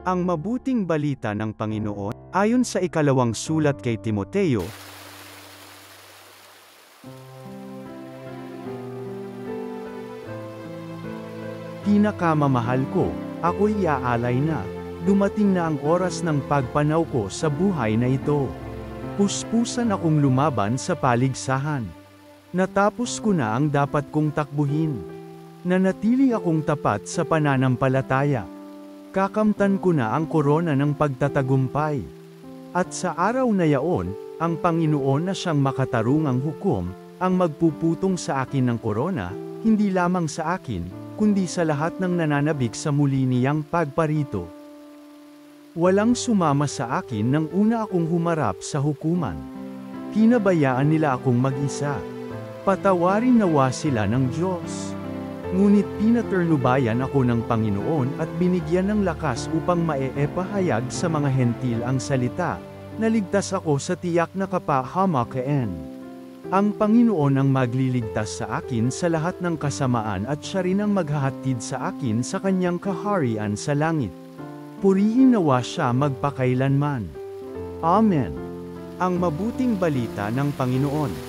Ang mabuting balita ng Panginoon, ayon sa ikalawang sulat kay Timoteo, Pinakamamahal ko, ako'y iaalay na. Dumating na ang oras ng pagpanaw ko sa buhay na ito. Puspusan akong lumaban sa paligsahan. Natapos ko na ang dapat kong takbuhin. Nanatili akong tapat sa pananampalataya. Kakamtan ko na ang korona ng pagtatagumpay. At sa araw na yaon, ang Panginoon na siyang makatarungang hukom, ang magpuputong sa akin ng korona, hindi lamang sa akin, kundi sa lahat ng nananabik sa muli niyang pagparito. Walang sumama sa akin nang una akong humarap sa hukuman. Pinabayaan nila akong mag-isa. Patawarin nawa sila ng Diyos. Ngunit pinaturnubayan ako ng Panginoon at binigyan ng lakas upang maepahayag sa mga hentil ang salita. Naligtas ako sa tiyak na kapahamakan. Ang Panginoon ang magliligtas sa akin sa lahat ng kasamaan at siya rin ang maghahatid sa akin sa kanyang kaharian sa langit. Purihin nawa siya magpakailanman. Amen. Ang mabuting balita ng Panginoon.